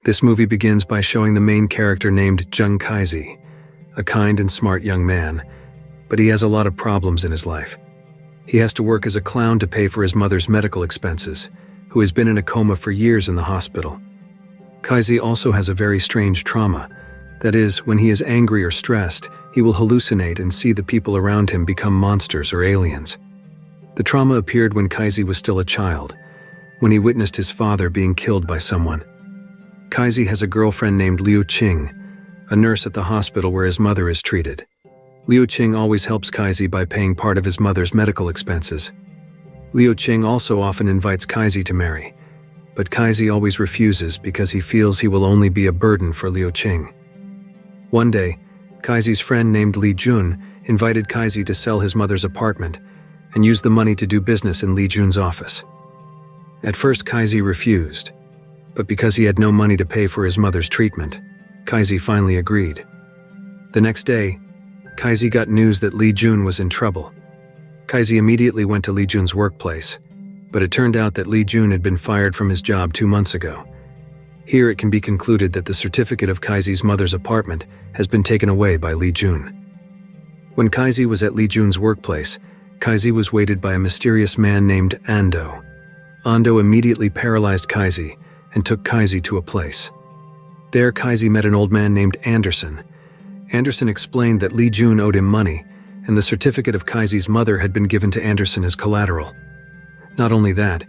This movie begins by showing the main character named Jung Kaiji, a kind and smart young man, but he has a lot of problems in his life. He has to work as a clown to pay for his mother's medical expenses, who has been in a coma for years in the hospital. Kaiji also has a very strange trauma. That is, when he is angry or stressed, he will hallucinate and see the people around him become monsters or aliens. The trauma appeared when Kaiji was still a child, when he witnessed his father being killed by someone. Kaiji has a girlfriend named Liu Qing, a nurse at the hospital where his mother is treated. Liu Qing always helps Kaiji by paying part of his mother's medical expenses. Liu Qing also often invites Kaiji to marry, but Kaiji always refuses because he feels he will only be a burden for Liu Qing. One day, Kaiji's friend named Li Jun invited Kaiji to sell his mother's apartment and use the money to do business in Li Jun's office. At first, Kaiji refused, but because he had no money to pay for his mother's treatment, Kaiji finally agreed. The next day, Kaiji got news that Li Jun was in trouble. Kaiji immediately went to Li Jun's workplace, but it turned out that Li Jun had been fired from his job 2 months ago. Here it can be concluded that the certificate of Kaiji's mother's apartment has been taken away by Li Jun. When Kaiji was at Li Jun's workplace, Kaiji was waited by a mysterious man named Ando. Ando immediately paralyzed Kaiji and took Kaiji to a place. There, Kaiji met an old man named Anderson. Anderson explained that Li Jun owed him money, and the certificate of Kaiji's mother had been given to Anderson as collateral. Not only that,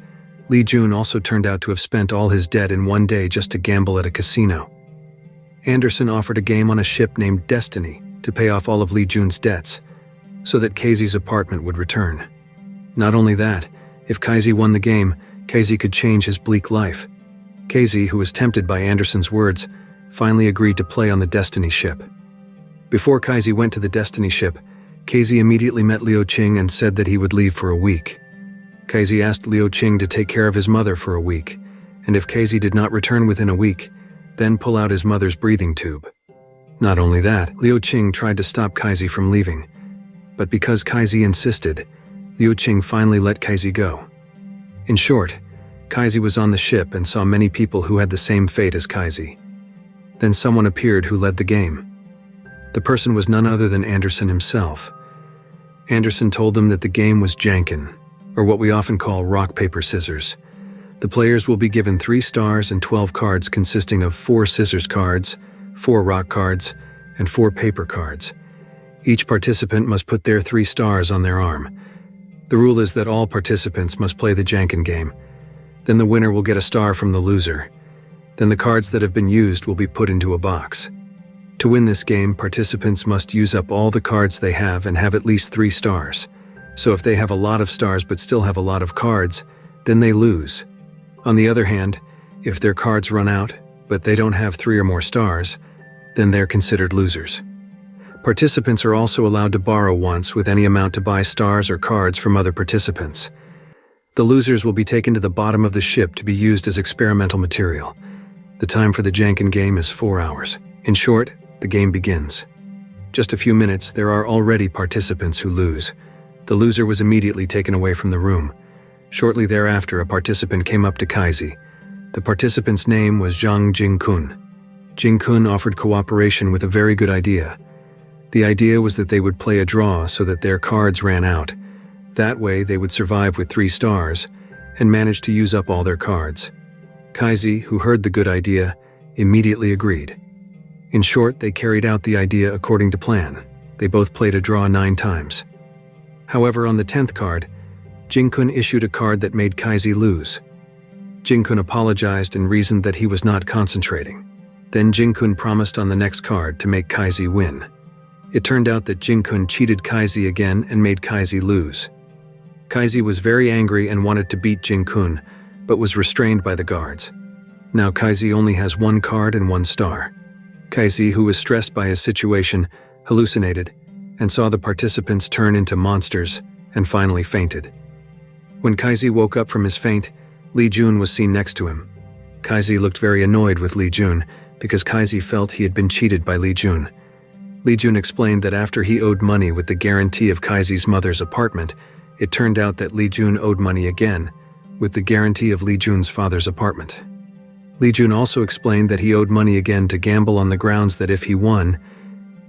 Li Jun also turned out to have spent all his debt in one day just to gamble at a casino. Anderson offered a game on a ship named Destiny to pay off all of Li Jun's debts, so that Kaiji's apartment would return. Not only that, if Kaiji won the game, Kaiji could change his bleak life. Kaiji, who was tempted by Anderson's words, finally agreed to play on the Destiny ship. Before Kaiji went to the Destiny ship, Kaiji immediately met Liu Qing and said that he would leave for a week. Kaiji asked Liu Qing to take care of his mother for a week, and if Kaiji did not return within a week, then pull out his mother's breathing tube. Not only that, Liu Qing tried to stop Kaiji from leaving, but because Kaiji insisted, Liu Qing finally let Kaiji go. In short, Kaiji was on the ship and saw many people who had the same fate as Kaiji. Then someone appeared who led the game. The person was none other than Anderson himself. Anderson told them that the game was Janken, or what we often call rock, paper, scissors. The players will be given 3 stars and 12 cards consisting of 4 scissors cards, 4 rock cards, and 4 paper cards. Each participant must put their 3 stars on their arm. The rule is that all participants must play the Janken game. Then the winner will get a star from the loser. Then the cards that have been used will be put into a box. To win this game, participants must use up all the cards they have and have at least 3 stars. So if they have a lot of stars but still have a lot of cards, then they lose. On the other hand, if their cards run out, but they don't have 3 or more stars, then they're considered losers. Participants are also allowed to borrow once with any amount to buy stars or cards from other participants. The losers will be taken to the bottom of the ship to be used as experimental material. The time for the Janken game is 4 hours. In short, the game begins. Just a few minutes, there are already participants who lose. The loser was immediately taken away from the room. Shortly thereafter, a participant came up to Kaiji. The participant's name was Zhang Jingkun. Jingkun offered cooperation with a very good idea. The idea was that they would play a draw so that their cards ran out. That way, they would survive with 3 stars and manage to use up all their cards. Kaiji, who heard the good idea, immediately agreed. In short, they carried out the idea according to plan. They both played a draw 9 times. However, on the 10th card, Jingkun issued a card that made Kaiji lose. Jingkun apologized and reasoned that he was not concentrating. Then Jingkun promised on the next card to make Kaiji win. It turned out that Jingkun cheated Kaiji again and made Kaiji lose. Kaiji was very angry and wanted to beat Jingkun, but was restrained by the guards. Now Kaiji only has 1 card and 1 star. Kaiji, who was stressed by his situation, hallucinated and saw the participants turn into monsters and finally fainted. When Kaiji woke up from his faint, Li Jun was seen next to him. Kaiji looked very annoyed with Li Jun because Kaiji felt he had been cheated by Li Jun. Li Jun explained that after he owed money with the guarantee of Kaiji's mother's apartment, it turned out that Li Jun owed money again with the guarantee of Li Jun's father's apartment. Li Jun also explained that he owed money again to gamble on the grounds that if he won,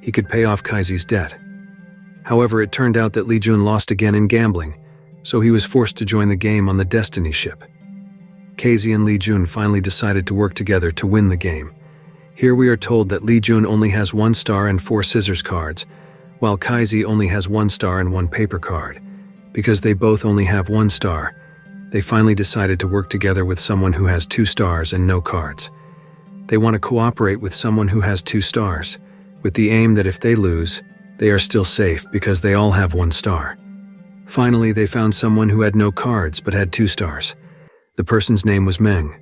he could pay off Kaizi's debt. However, it turned out that Li Jun lost again in gambling, so he was forced to join the game on the Destiny ship. Kaizi and Li Jun finally decided to work together to win the game. Here we are told that Li Jun only has 1 star and 4 scissors cards, while Kaizi only has 1 star and 1 paper card. Because they both only have 1 star, they finally decided to work together with someone who has 2 stars and no cards. They want to cooperate with someone who has 2 stars, with the aim that if they lose, they are still safe because they all have 1 star. Finally, they found someone who had no cards but had 2 stars. The person's name was Meng.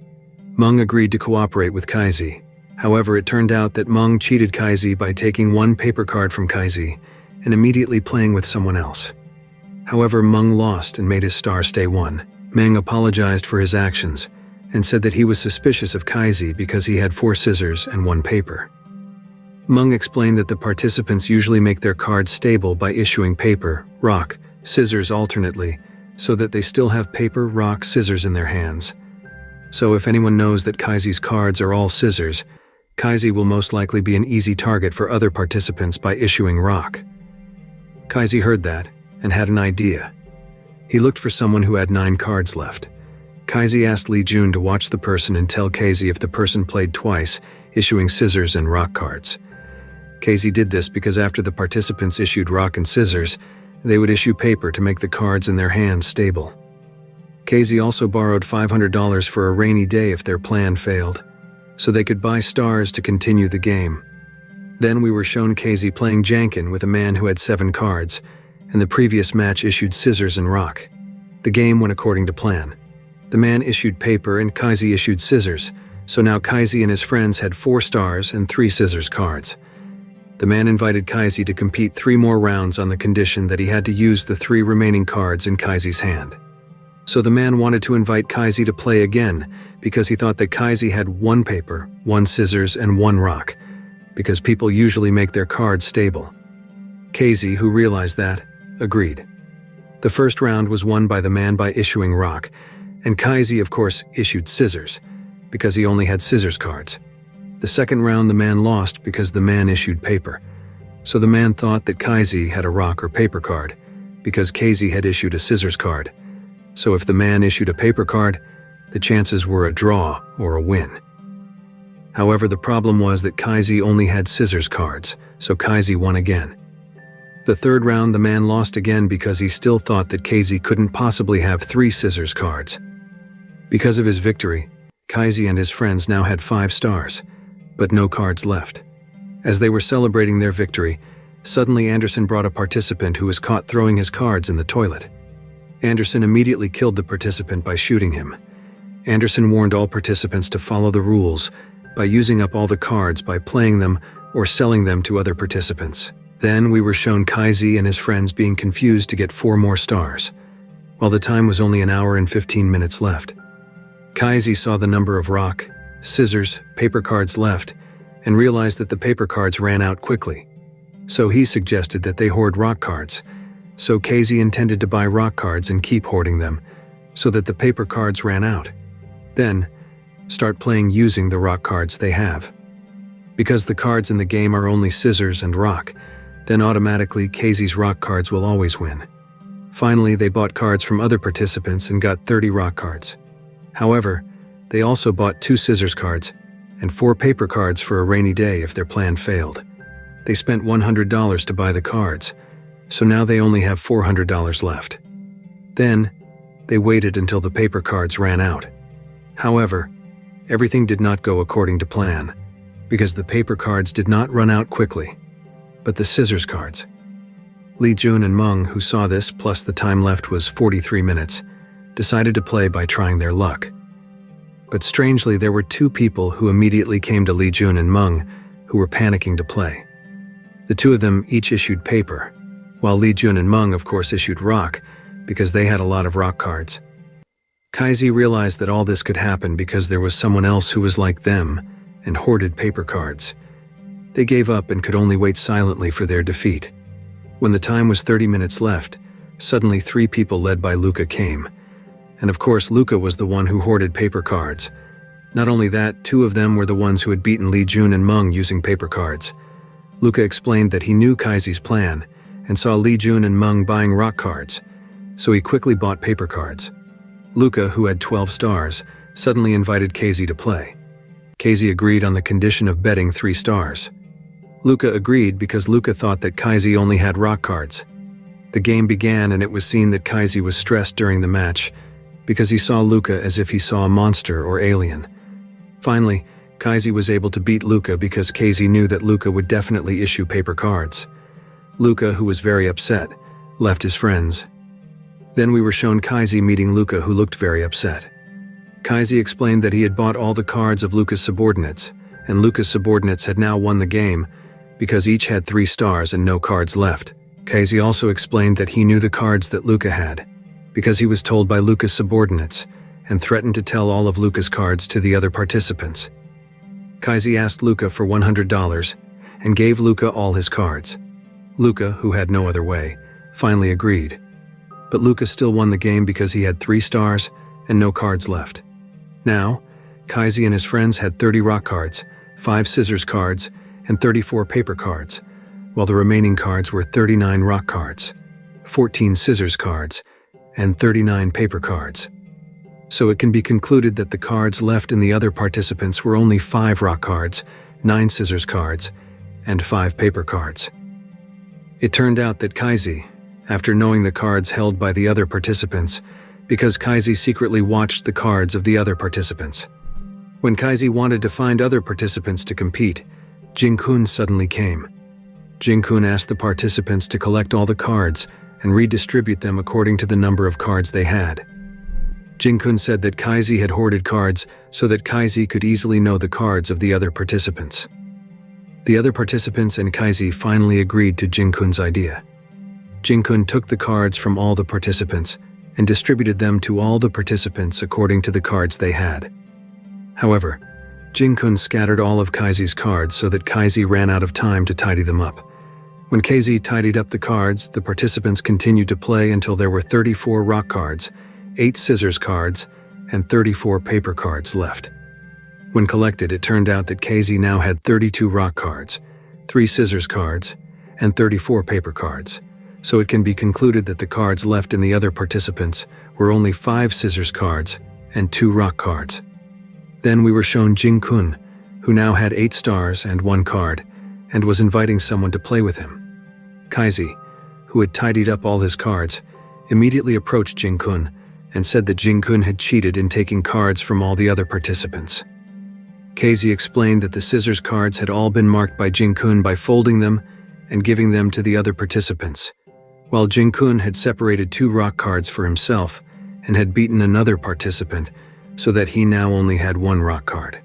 Meng agreed to cooperate with Kaizi. However, it turned out that Meng cheated Kaizi by taking 1 paper card from Kaizi and immediately playing with someone else. However, Meng lost and made his star stay 1. Meng apologized for his actions and said that he was suspicious of Kaizi because he had 4 scissors and 1 paper. Meng explained that the participants usually make their cards stable by issuing paper, rock, scissors alternately, so that they still have paper, rock, scissors in their hands. So if anyone knows that Kaizi's cards are all scissors, Kaizi will most likely be an easy target for other participants by issuing rock. Kaizi heard that and had an idea. He looked for someone who had 9 cards left. Kaizi asked Li Jun to watch the person and tell Kaizi if the person played twice, issuing scissors and rock cards. Kaizi did this because after the participants issued rock and scissors, they would issue paper to make the cards in their hands stable. Kaizi also borrowed $500 for a rainy day if their plan failed, so they could buy stars to continue the game. Then we were shown Kaizi playing Janken with a man who had 7 cards, and the previous match issued scissors and rock. The game went according to plan. The man issued paper and Kaizi issued scissors, so now Kaizi and his friends had 4 stars and 3 scissors cards. The man invited Kaizi to compete 3 more rounds on the condition that he had to use the 3 remaining cards in Kaizi's hand. So the man wanted to invite Kaizi to play again because he thought that Kaizi had 1 paper, 1 scissors, and 1 rock, because people usually make their cards stable. Kaizi, who realized that, agreed. The first round was won by the man by issuing rock, and Kaizi, of course, issued scissors, because he only had scissors cards. The second round the man lost because the man issued paper, so the man thought that Kaizi had a rock or paper card, because Kaizi had issued a scissors card. So if the man issued a paper card, the chances were a draw or a win. However, the problem was that Kaizi only had scissors cards, so Kaizi won again. The third round the man lost again because he still thought that Kaizi couldn't possibly have 3 scissors cards. Because of his victory, Kaizi and his friends now had 5 stars, but no cards left. As they were celebrating their victory, suddenly Anderson brought a participant who was caught throwing his cards in the toilet. Anderson immediately killed the participant by shooting him. Anderson warned all participants to follow the rules by using up all the cards by playing them or selling them to other participants. Then we were shown Kaizi and his friends being confused to get 4 more stars, while the time was only 1 hour and 15 minutes left. Kaizi saw the number of rock, scissors, paper cards left, and realized that the paper cards ran out quickly. So he suggested that they hoard rock cards. So Kaizi intended to buy rock cards and keep hoarding them, so that the paper cards ran out. Then, start playing using the rock cards they have. Because the cards in the game are only scissors and rock, then automatically Kaizi's rock cards will always win. Finally, they bought cards from other participants and got 30 rock cards. However, they also bought 2 scissors cards and 4 paper cards for a rainy day if their plan failed. They spent $100 to buy the cards, so now they only have $400 left. Then, they waited until the paper cards ran out. However, everything did not go according to plan, because the paper cards did not run out quickly, but the scissors cards. Li Jun and Meng, who saw this plus the time left was 43 minutes, decided to play by trying their luck. But strangely, there were 2 people who immediately came to Li Jun and Meng who were panicking to play. The 2 of them each issued paper, while Li Jun and Meng of course issued rock because they had a lot of rock cards. Kaizi realized that all this could happen because there was someone else who was like them and hoarded paper cards. They gave up and could only wait silently for their defeat. When the time was 30 minutes left, suddenly 3 people led by Luca came. And of course Luca was the one who hoarded paper cards. Not only that, two of them were the ones who had beaten Li Jun and Meng using paper cards. Luca explained that he knew Kaizi's plan and saw Li Jun and Meng buying rock cards, so he quickly bought paper cards. Luca, who had 12 stars, suddenly invited Kaizi to play. Kaizi agreed on the condition of betting 3 stars. Luca agreed because Luca thought that Kaizi only had rock cards. The game began and it was seen that Kaizi was stressed during the match because he saw Luca as if he saw a monster or alien. Finally, Kaizi was able to beat Luca because Kaizi knew that Luca would definitely issue paper cards. Luca, who was very upset, left his friends. Then we were shown Kaizi meeting Luca, who looked very upset. Kaizi explained that he had bought all the cards of Luca's subordinates, and Luca's subordinates had now won the game because each had 3 stars and no cards left. Kaizi also explained that he knew the cards that Luca had because he was told by Luca's subordinates and threatened to tell all of Luca's cards to the other participants. Kaizi asked Luca for $100 and gave Luca all his cards. Luca, who had no other way, finally agreed. But Luca still won the game because he had 3 stars and no cards left. Now, Kaizi and his friends had 30 rock cards, 5 scissors cards, and 34 paper cards, while the remaining cards were 39 rock cards, 14 scissors cards, and 39 paper cards. So it can be concluded that the cards left in the other participants were only 5 rock cards, 9 scissors cards, and 5 paper cards. It turned out that Kaizi, after knowing the cards held by the other participants, because Kaizi secretly watched the cards of the other participants. When Kaizi wanted to find other participants to compete, Jin-kun suddenly came. Jin-kun asked the participants to collect all the cards and redistribute them according to the number of cards they had. Jin-kun said that Kaizi had hoarded cards so that Kaizi could easily know the cards of the other participants. The other participants and Kaizi finally agreed to Jin-kun's idea. Jin-kun took the cards from all the participants and distributed them to all the participants according to the cards they had. However, Jin-kun scattered all of Kaizi's cards so that Kaizi ran out of time to tidy them up. When Kaizi tidied up the cards, the participants continued to play until there were 34 rock cards, 8 scissors cards, and 34 paper cards left. When collected, it turned out that Kaizi now had 32 rock cards, 3 scissors cards, and 34 paper cards, so it can be concluded that the cards left in the other participants were only 5 scissors cards and 2 rock cards. Then we were shown Jin-kun, who now had 8 stars and 1 card, and was inviting someone to play with him. Kaizi, who had tidied up all his cards, immediately approached Jin-kun and said that Jin-kun had cheated in taking cards from all the other participants. Kaizi explained that the scissors cards had all been marked by Jin-kun by folding them and giving them to the other participants, while Jin-kun had separated 2 rock cards for himself and had beaten another participant so that he now only had 1 rock card.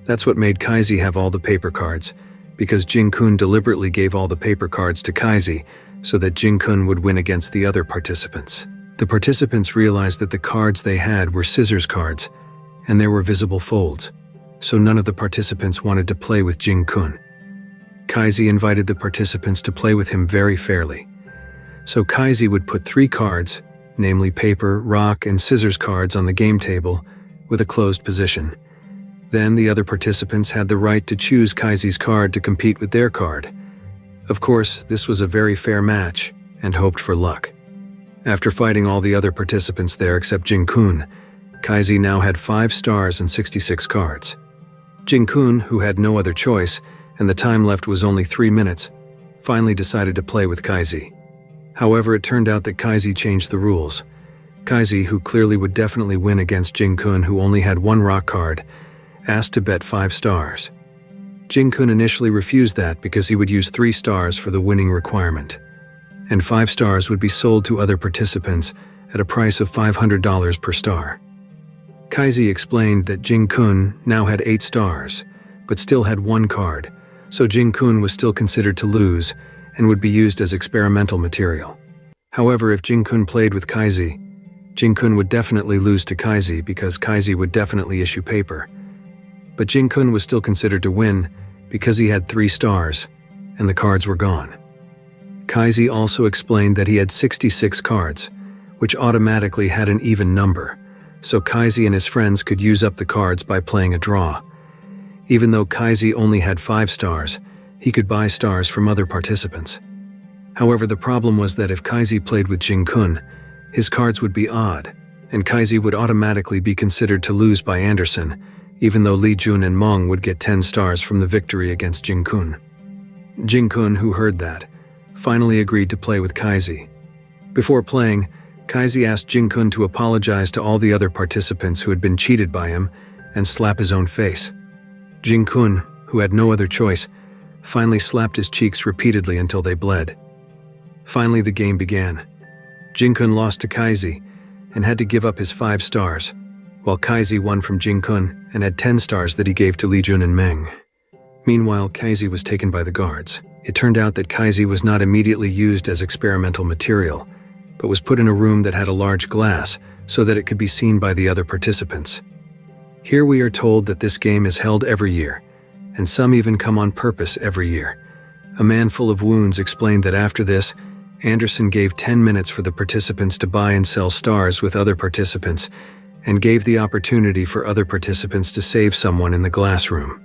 That's what made Kaizi have all the paper cards, because Jin-kun deliberately gave all the paper cards to Kaizi so that Jin-kun would win against the other participants. The participants realized that the cards they had were scissors cards, and there were visible folds, so none of the participants wanted to play with Jin-kun. Kaizi invited the participants to play with him very fairly. So Kaizi would put 3 cards, namely paper, rock, and scissors cards on the game table with a closed position. Then the other participants had the right to choose Kaizi's card to compete with their card. Of course, this was a very fair match and hoped for luck. After fighting all the other participants there except Jin-kun, Kaizi now had 5 stars and 66 cards. Jin-kun, who had no other choice, and the time left was only 3 minutes, finally decided to play with Kaizi. However, it turned out that Kaizi changed the rules. Kaizi, who clearly would definitely win against Jin-kun, who only had 1 rock card, asked to bet 5 stars. Jin-kun initially refused that because he would use 3 stars for the winning requirement, and 5 stars would be sold to other participants at a price of $500 per star. Kaizi explained that Jin-kun now had 8 stars, but still had 1 card, so Jin-kun was still considered to lose and would be used as experimental material. However, if Jin-kun played with Kaizi, Jin-kun would definitely lose to Kaizi because Kaizi would definitely issue paper. But Jin-kun was still considered to win because he had 3 stars, and the cards were gone. Kaizi also explained that he had 66 cards, which automatically had an even number, so Kaisi and his friends could use up the cards by playing a draw. Even though Kaisi only had 5 stars, he could buy stars from other participants. However, the problem was that if Kaisi played with Jin-kun, his cards would be odd, and Kaisi would automatically be considered to lose by Anderson, even though Lee Jun and Meng would get 10 stars from the victory against Jin-kun. Jin-kun, who heard that, finally agreed to play with Kaisi. Before playing, Kaisi asked Jin-kun to apologize to all the other participants who had been cheated by him and slap his own face. Jin-kun, who had no other choice, finally slapped his cheeks repeatedly until they bled. Finally, the game began. Jin-kun lost to Kaisi and had to give up his 5 stars, while Kaisi won from Jin-kun and had 10 stars that he gave to Lee Jun and Meng. Meanwhile, Kaisi was taken by the guards. It turned out that Kaisi was not immediately used as experimental material, but was put in a room that had a large glass so that it could be seen by the other participants. Here we are told that this game is held every year, and some even come on purpose every year. A man full of wounds explained that after this, Anderson gave 10 minutes for the participants to buy and sell stars with other participants, and gave the opportunity for other participants to save someone in the glass room.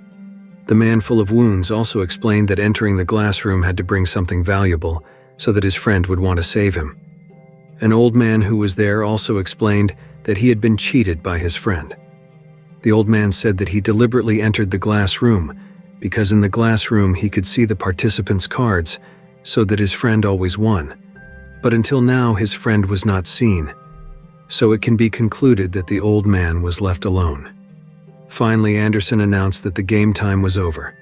The man full of wounds also explained that entering the glass room had to bring something valuable so that his friend would want to save him. An old man who was there also explained that he had been cheated by his friend. The old man said that he deliberately entered the glass room because in the glass room he could see the participants' cards so that his friend always won. But until now his friend was not seen, so it can be concluded that the old man was left alone. Finally, Anderson announced that the game time was over.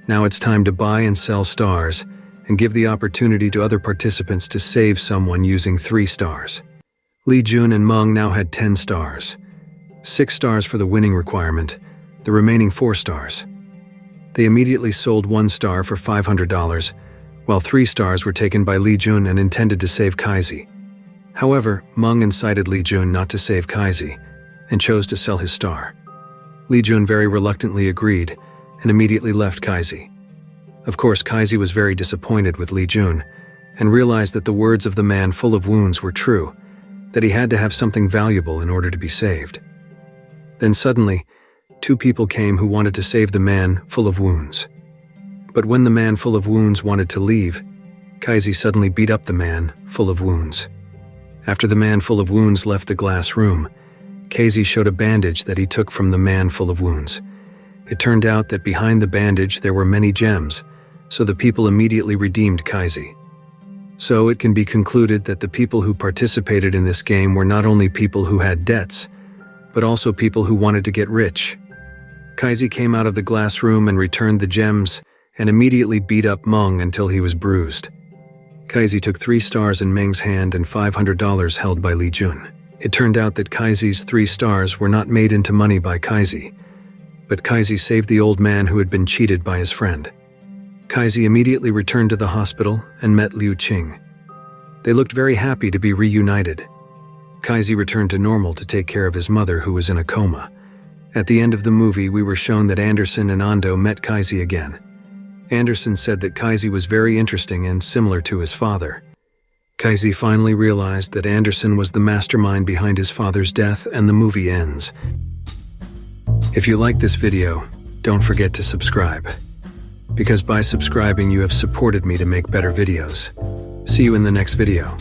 Now it's time to buy and sell stars and give the opportunity to other participants to save someone using 3 stars. Lee Jun and Meng now had 10 stars. 6 stars for the winning requirement, the remaining 4 stars. They immediately sold 1 star for $500, while 3 stars were taken by Lee Jun and intended to save Kaisi. However, Meng incited Lee Jun not to save Kaisi and chose to sell his star. Lee Jun very reluctantly agreed and immediately left Kaisi. Of course, Kaisi was very disappointed with Lee Jun and realized that the words of the man full of wounds were true, that he had to have something valuable in order to be saved. Then suddenly, 2 people came who wanted to save the man full of wounds. But when the man full of wounds wanted to leave, Kaisi suddenly beat up the man full of wounds. After the man full of wounds left the glass room, Kaisi showed a bandage that he took from the man full of wounds. It turned out that behind the bandage there were many gems, so the people immediately redeemed Kaisi. So it can be concluded that the people who participated in this game were not only people who had debts, but also people who wanted to get rich. Kaisi came out of the glass room and returned the gems and immediately beat up Meng until he was bruised. Kaisi took 3 stars in Meng's hand and $500 held by Lee Jun. It turned out that Kaisi's 3 stars were not made into money by Kaisi, but Kaisi saved the old man who had been cheated by his friend. Kaisi immediately returned to the hospital and met Liu Qing. They looked very happy to be reunited. Kaisi returned to normal to take care of his mother who was in a coma. At the end of the movie, we were shown that Anderson and Ando met Kaisi again. Anderson said that Kaisi was very interesting and similar to his father. Kaisi finally realized that Anderson was the mastermind behind his father's death, and the movie ends. If you like this video, don't forget to subscribe, because by subscribing you have supported me to make better videos. See you in the next video.